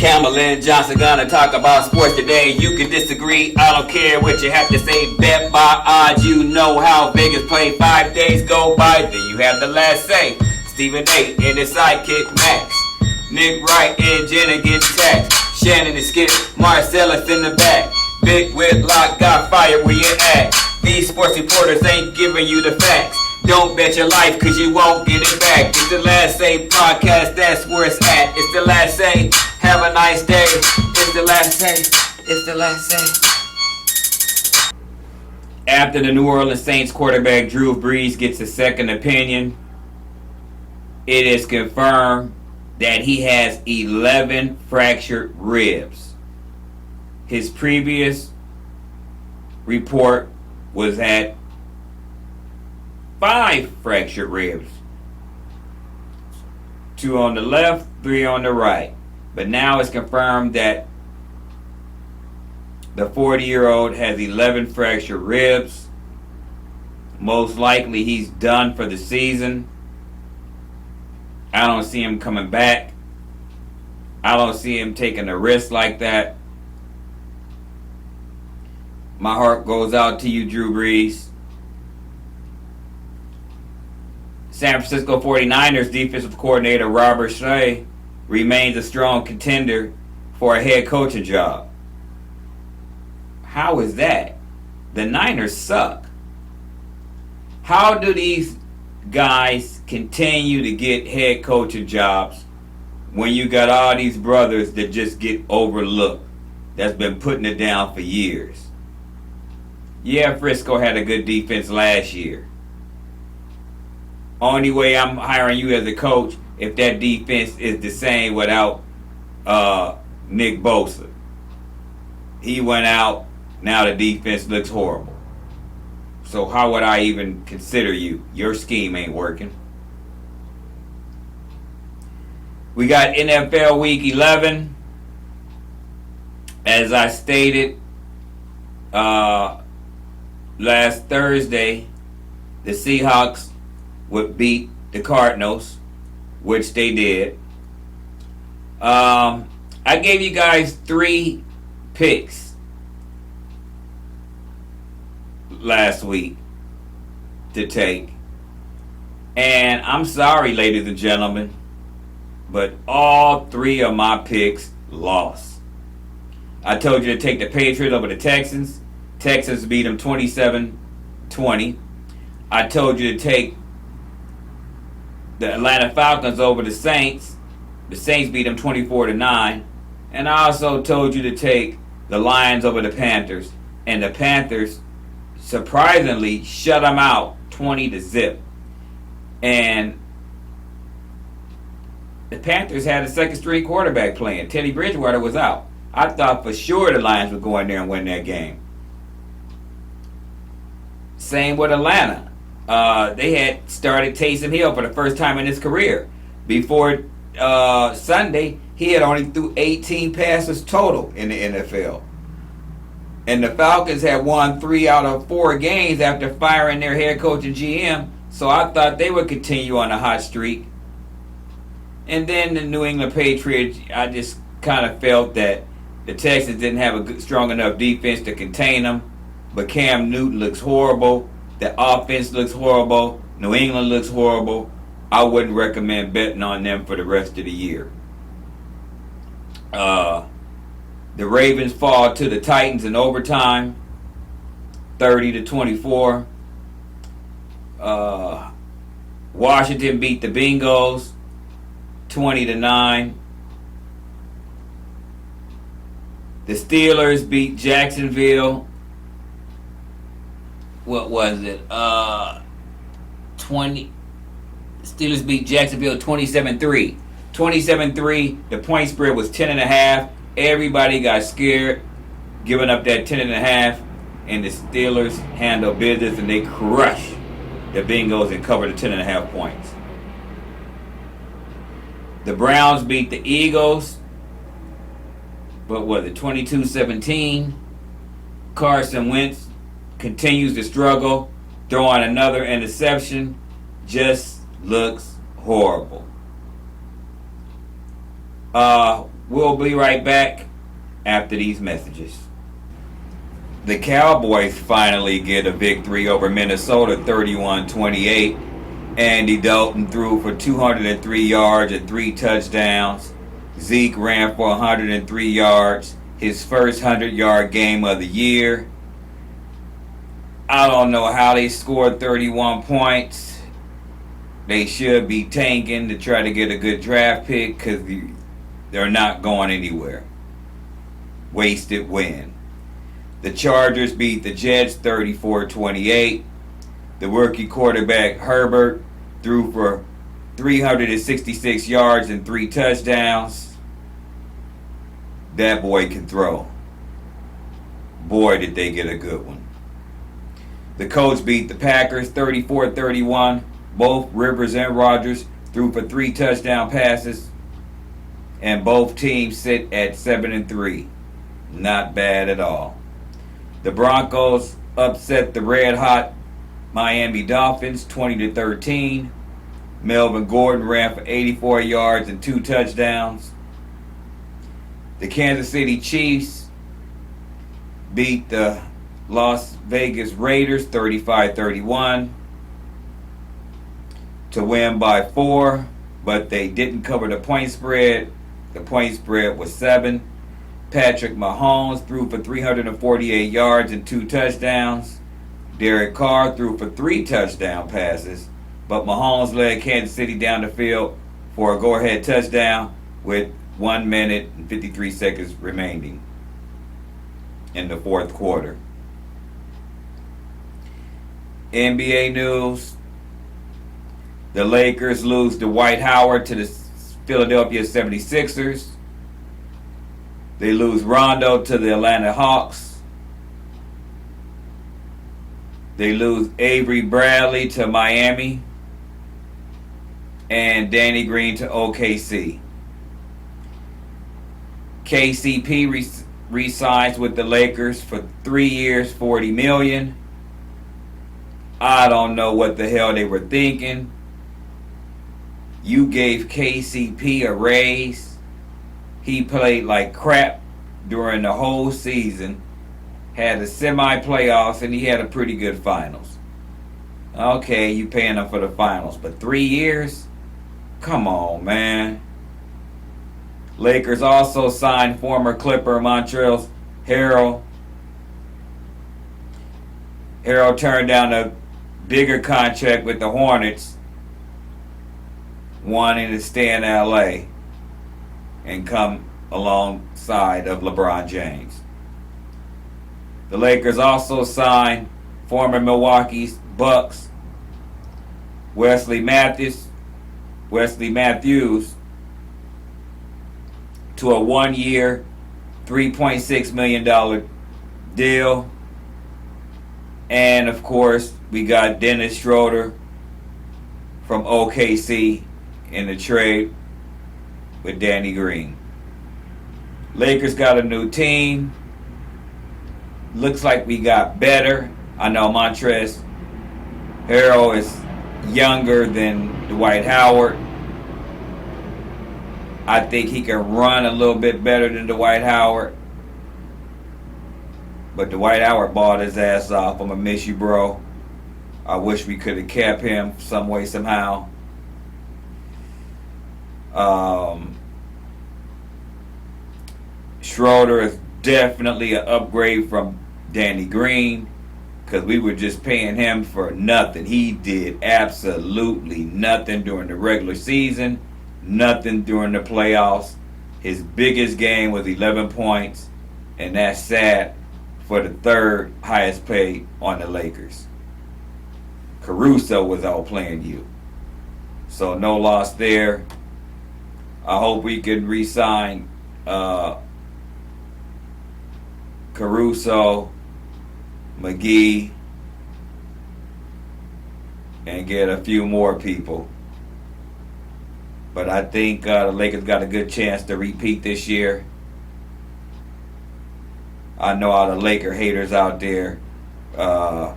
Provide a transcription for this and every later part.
Campbell and Johnson gonna talk about sports today. You can disagree, I don't care what you have to say. Bet by odds, you know how Vegas play. 5 days go by, then you have the last say. Stephen A. and his sidekick Max, Nick Wright and Jenna get taxed. Shannon and Skip, Marcellus in the back. Big Whitlock got fired where you at. These sports reporters ain't giving you the facts. Don't bet your life cause you won't get it back. It's the Last Say podcast, that's where it's at. It's the Last Say, have a nice day. It's the Last Say, it's the Last Say. After the New Orleans Saints quarterback Drew Brees gets a second opinion, it is confirmed that he has 11 fractured ribs. His previous report was at 5 fractured ribs. 2 on the left, 3 on the right. But now it's confirmed that the 40-year-old has 11 fractured ribs. Most likely he's done for the season. I don't see him coming back. I don't see him taking a risk like that. My heart goes out to you, Drew Brees. San Francisco 49ers defensive coordinator Robert Saleh remains a strong contender for a head coaching job. How is that? The Niners suck. How do these guys continue to get head coaching jobs when you got all these brothers that just get overlooked, that's been putting it down for years? Yeah, Frisco had a good defense last year. Only way I'm hiring you as a coach if that defense is the same without Nick Bosa. He went out, now the defense looks horrible. So how would I even consider you? Your scheme ain't working. We got NFL Week 11. As I stated last Thursday, the Seahawks would beat the Cardinals, which they did. I gave you guys 3 picks last week to take. And I'm sorry, ladies and gentlemen, but all 3 of my picks lost. I told you to take the Patriots over the Texans. Texans beat them 27-20. I told you to take the Atlanta Falcons over the Saints. The Saints beat them 24-9. And I also told you to take the Lions over the Panthers. And the Panthers surprisingly shut them out 20-0. And the Panthers had a second string quarterback playing. Teddy Bridgewater was out. I thought for sure the Lions would go in there and win that game. Same with Atlanta. They had started Taysom Hill for the first time in his career. Before Sunday, he had only threw 18 passes total in the NFL. And the Falcons had won 3 out of 4 games after firing their head coach and GM. So I thought they would continue on a hot streak. And then the New England Patriots, I just kind of felt that the Texans didn't have a good, strong enough defense to contain them. But Cam Newton looks horrible. The offense looks horrible. New England looks horrible. I wouldn't recommend betting on them for the rest of the year. The Ravens fall to the Titans in overtime, 30-24. Washington beat the Bengals, 20-9. The Steelers beat Jacksonville. What was it? 20. Steelers beat Jacksonville 27-3. 27-3. The point spread was 10.5. Everybody got scared, giving up that 10.5, and the Steelers handled business and they crushed the Bengals and covered the 10.5 points. The Browns beat the Eagles, but was it 22-17? Carson Wentz continues to struggle, throwing another interception, just looks horrible. We'll be right back after these messages. The Cowboys finally get a victory over Minnesota 31-28. Andy Dalton threw for 203 yards and 3 touchdowns. Zeke ran for 103 yards, his first 100-yard game of the year. I don't know how they scored 31 points. They should be tanking to try to get a good draft pick because they're not going anywhere. Wasted win. The Chargers beat the Jets 34-28. The rookie quarterback Herbert threw for 366 yards and 3 touchdowns. That boy can throw. Boy, did they get a good one. The Colts beat the Packers 34-31. Both Rivers and Rodgers threw for 3 touchdown passes. And both teams sit at 7-3. Not bad at all. The Broncos upset the red-hot Miami Dolphins 20-13. Melvin Gordon ran for 84 yards and 2 touchdowns. The Kansas City Chiefs beat the Las Vegas Raiders 35-31 to win by 4, but they didn't cover the point spread. The point spread was 7. Patrick Mahomes threw for 348 yards and 2 touchdowns. Derek Carr threw for 3 touchdown passes, but Mahomes led Kansas City down the field for a go-ahead touchdown with 1 minute and 53 seconds remaining in the fourth quarter. NBA news. The Lakers lose Dwight Howard to the Philadelphia 76ers. They lose Rondo to the Atlanta Hawks. They lose Avery Bradley to Miami. And Danny Green to OKC. KCP re-signs with the Lakers for 3 years, $40 million. I don't know what the hell they were thinking. You gave KCP a raise. He played like crap during the whole season. Had the semi-playoffs and he had a pretty good finals. Okay, you paying him for the finals, but 3 years? Come on, man. Lakers also signed former Clipper Montrezl Harrell. Harrell turned down a bigger contract with the Hornets, wanting to stay in LA and come alongside of LeBron James. The Lakers also signed former Milwaukee Bucks Wesley Matthews to a 1-year, $3.6 million deal. And of course, we got Dennis Schroeder from OKC in the trade with Danny Green. Lakers got a new team. Looks like we got better. I know Montrezl Harrell is younger than Dwight Howard. I think he can run a little bit better than Dwight Howard. But Dwight Howard balled his ass off. I'm going to miss you, bro. I wish we could have kept him some way, somehow. Schroeder is definitely an upgrade from Danny Green, because we were just paying him for nothing. He did absolutely nothing during the regular season, nothing during the playoffs. His biggest game was 11 points, and that's sad for the third highest paid on the Lakers. Caruso was outplaying you. So no loss there. I hope we can re-sign Caruso, McGee, and get a few more people. But I think the Lakers got a good chance to repeat this year. I know all the Laker haters out there. I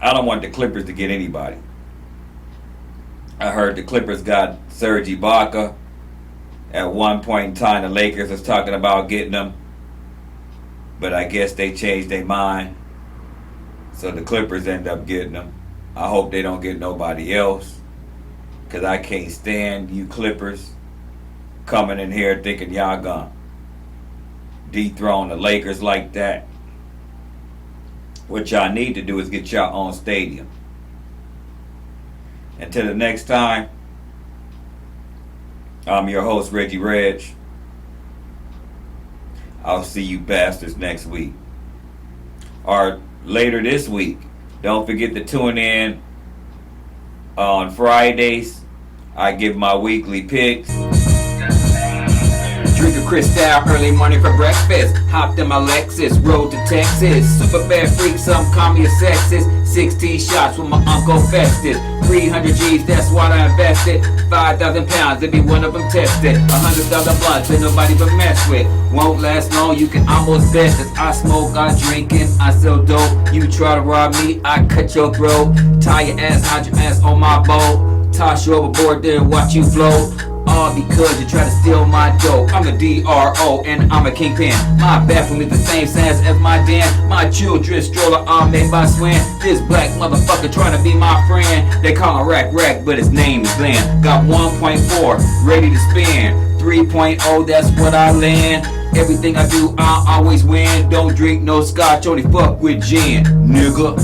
don't want the Clippers to get anybody. I heard the Clippers got Serge Ibaka, At one point in time, the Lakers was talking about getting them, but I guess they changed their mind. So the Clippers end up getting them. I hope they don't get nobody else, because I can't stand you Clippers coming in here thinking y'all gonna dethrone the Lakers like that. What y'all need to do is get your own stadium. Until the next time, I'm your host, Reggie Reg. I'll see you bastards next week. Or later this week. Don't forget to tune in on Fridays. I give my weekly picks. Drink a Cristal early morning for breakfast. Hopped in my Lexus, rode to Texas. Super bad freak, some call me a sexist. 16 shots with my Uncle Festus. 300 G's, that's what I invested. 5,000 pounds, if be one of them tested. 100,000 blunts that nobody but mess with. Won't last long, you can almost bet. As I smoke, I drink and I sell dope. You try to rob me, I cut your throat. Tie your ass, hide your ass on my boat. Toss you overboard there and watch you float. All because you try to steal my dope. I'm a DRO and I'm a kingpin. My bathroom is the same size as my den. My children stroller are made by Swin. This black motherfucker trying to be my friend. They call him Rack, but his name is Glenn. Got 1.4 ready to spin. 3.0, that's what I land. Everything I do, I always win. Don't drink no scotch, only fuck with gin, nigga.